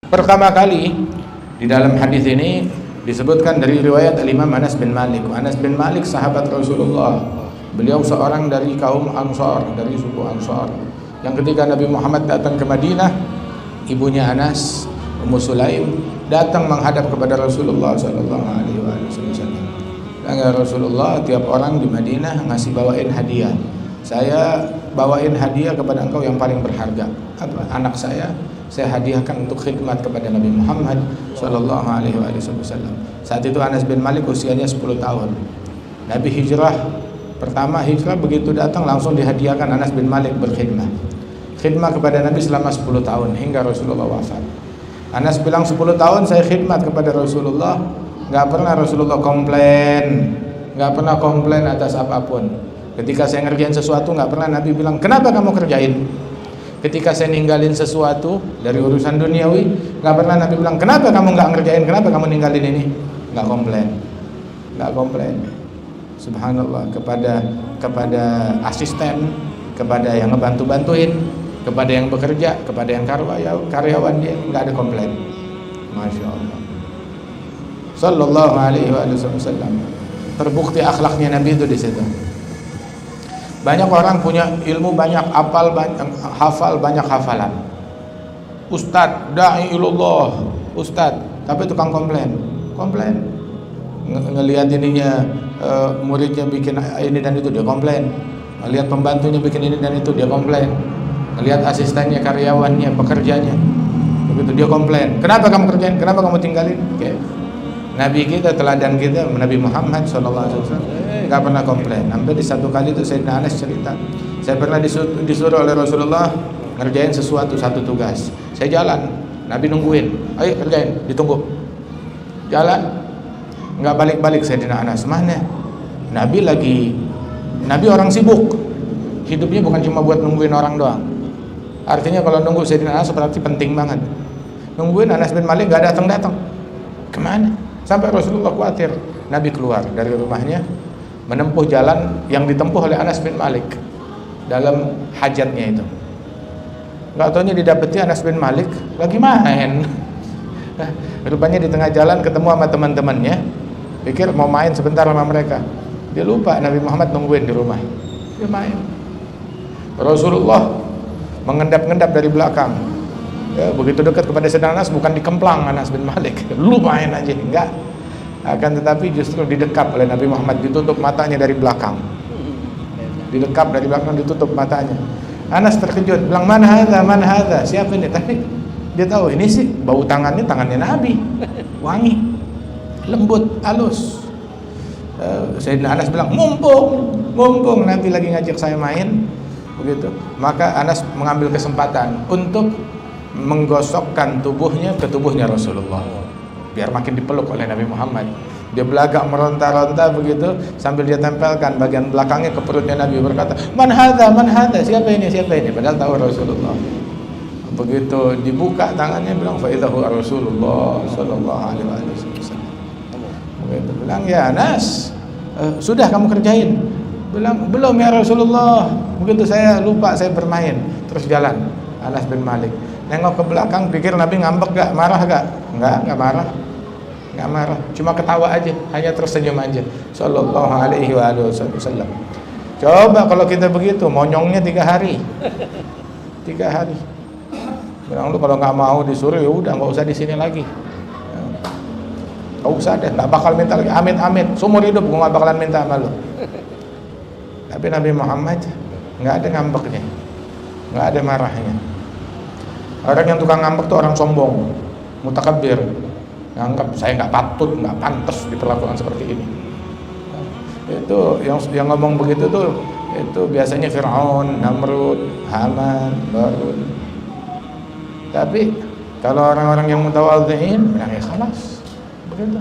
Pertama kali di dalam hadis ini disebutkan dari riwayat Al-Imam Anas bin Malik. Anas bin Malik sahabat Rasulullah. Beliau seorang dari kaum Ansar, dari suku Ansar. Yang ketika Nabi Muhammad datang ke Madinah, ibunya Anas, Ummu Sulaim, datang menghadap kepada Rasulullah sallallahu alaihi wasallam. Ya Rasulullah, tiap orang di Madinah ngasih bawain hadiah. Saya bawain hadiah kepada engkau yang paling berharga. Apa? Anak saya hadiahkan untuk khidmat kepada Nabi Muhammad sallallahu alaihi wasallam. Saat itu Anas bin Malik usianya 10 tahun. Nabi pertama hijrah begitu datang langsung dihadiahkan Anas bin Malik berkhidmat. Khidmat kepada Nabi selama 10 tahun hingga Rasulullah wafat. Anas bilang 10 tahun saya khidmat kepada Rasulullah, enggak pernah Rasulullah komplain, enggak pernah komplain atas apapun. Ketika saya ngerjain sesuatu enggak pernah Nabi bilang, "Kenapa kamu kerjain?" Ketika saya ninggalin sesuatu dari urusan duniawi, nggak pernah Nabi bilang, kenapa kamu nggak ngerjain, kenapa kamu ninggalin ini? Nggak komplain. Subhanallah, kepada asisten, kepada yang ngebantu-bantuin, kepada yang bekerja, kepada yang karyawan dia nggak ada komplain. Masya Allah. Sallallahu alaihi wasallam. Terbukti akhlaknya Nabi itu di situ. Banyak orang punya ilmu banyak, hafal banyak hafalan. Ustadz, da'i ilallah, ustadz, tapi tukang komplain. Ngelihat ininya muridnya bikin ini dan itu dia komplain. Ngelihat pembantunya bikin ini dan itu dia komplain. Ngelihat asistennya, karyawannya, pekerjanya, begitu dia komplain. Kenapa kamu kerjain? Kenapa kamu tinggalin? Okay. Nabi kita, teladan kita, Nabi Muhammad SAW nggak pernah komplain. Sampai di satu kali itu Sayyidina Anas cerita, saya pernah disuruh oleh Rasulullah ngerjain satu tugas. Saya jalan, Nabi nungguin, ayo kerjain, ditunggu. Jalan, nggak balik-balik Sayyidina Anas, mana? Nabi orang sibuk, hidupnya bukan cuma buat nungguin orang doang. Artinya kalau nunggu Sayyidina Anas berarti penting banget. Nungguin Anas bin Malik nggak datang, kemana? Sampai Rasulullah khawatir. Nabi keluar dari rumahnya menempuh jalan yang ditempuh oleh Anas bin Malik dalam hajatnya itu. Gak taunya didapeti Anas bin Malik lagi main. Rupanya di tengah jalan ketemu sama teman-temannya, pikir mau main sebentar sama mereka. Dia lupa Nabi Muhammad nungguin di rumah. Dia main. Rasulullah mengendap-endap dari belakang. Ya, begitu dekat kepada Sayyidina Anas, bukan dikemplang Anas bin Malik, lu main aja, enggak. Akan tetapi justru didekap oleh Nabi Muhammad, ditutup matanya dari belakang. Didekap dari belakang, ditutup matanya. Anas terkejut, bilang mana hadza, siapa ini? Tapi dia tahu ini sih bau tangannya Nabi, wangi, lembut, halus. Sayyidina Anas bilang mumpung Nabi lagi ngajak saya main, begitu. Maka Anas mengambil kesempatan untuk menggosokkan tubuhnya ke tubuhnya Rasulullah biar makin dipeluk oleh Nabi Muhammad. Dia belagak meronta-ronta begitu sambil dia tempelkan bagian belakangnya ke perutnya Nabi, berkata, man hadza, siapa ini? Padahal tahu Rasulullah. Begitu dibuka tangannya bilang fa idzahu Rasulullah sallallahu alaihi wasallam. Begitu bilang, ya Anas, sudah kamu kerjain? Bilang, belum ya Rasulullah. Begitu saya lupa, saya bermain. Terus jalan Anas bin Malik. Nengok ke belakang, pikir Nabi ngambek gak? Marah gak? Enggak marah. Cuma ketawa aja, hanya tersenyum aja. Sallallahu alaihi wasallam. Coba kalau kita begitu, monyongnya 3 hari. 3 hari. Bilang lu kalau nggak mau disuruh ya udah nggak usah di sini lagi. Nggak usah deh, nggak bakal minta lagi. Amit. Seumur hidup gua nggak bakalan minta sama lu. Tapi Nabi Muhammad nggak ada ngambeknya, nggak ada marahnya. Orang yang tukang ngambek tuh orang sombong, mutakabbir, nganggap saya nggak patut, nggak pantas diperlakukan seperti ini. Itu yang ngomong begitu tuh, itu biasanya Fir'aun, Namrud, Haman, Qarun. Tapi kalau orang-orang yang mutawadhi'in, ya khalas, begitu.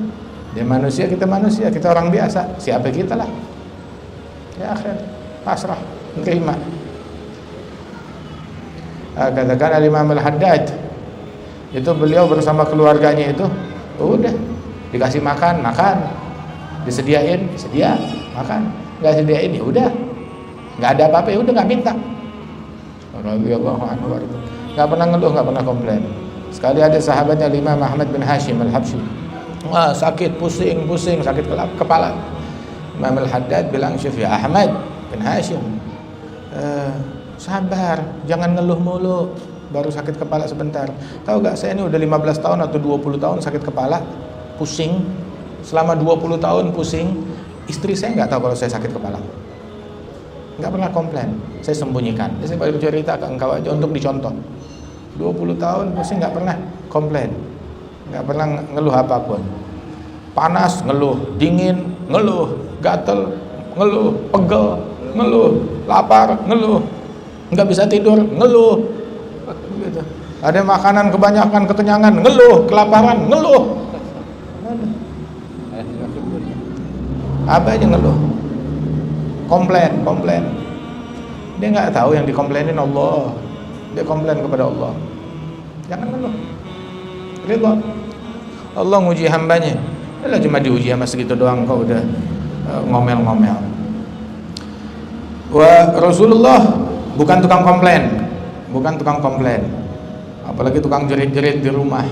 Dia manusia, kita orang biasa. Siapa kita lah? Ya akhir, pasrah, terima. Katakan Al-Imam Al-Haddad, itu beliau bersama keluarganya itu, udah dikasih makan, disediain, makan, nggak sediain ya udah, nggak ada apa-apa ya udah nggak minta. Radhiyallahu anhu, nggak pernah ngeluh, nggak pernah komplain. Sekali ada sahabatnya Imam Ahmad bin Hashim Al-Habsyi, sakit, pusing, sakit kepala. Imam Al-Haddad bilang, "Syuf ya Ahmad bin Hashim, sabar, jangan ngeluh mulu, baru sakit kepala sebentar. Tahu gak, saya ini udah 15 tahun atau 20 tahun sakit kepala, pusing. Selama 20 tahun pusing, istri saya nggak tahu kalau saya sakit kepala. Nggak pernah komplain, saya sembunyikan. Saya baru cerita ke engkau aja untuk dicontoh. 20 tahun pusing nggak pernah komplain, nggak pernah ngeluh apapun. Panas ngeluh, dingin ngeluh, gatel ngeluh, pegel ngeluh, lapar ngeluh, nggak bisa tidur ngeluh, gitu. Ada makanan kebanyakan kekenyangan ngeluh, kelaparan ngeluh, apa aja ngeluh, komplain. Dia nggak tahu yang dikomplainin Allah. Dia komplain kepada Allah. Jangan ngeluh. Ridha. Allah nguji hambanya. Lah cuma diuji sama segitu doang kau udah ngomel-ngomel. Wa Rasulullah bukan tukang komplain. Apalagi tukang jerit-jerit di rumah.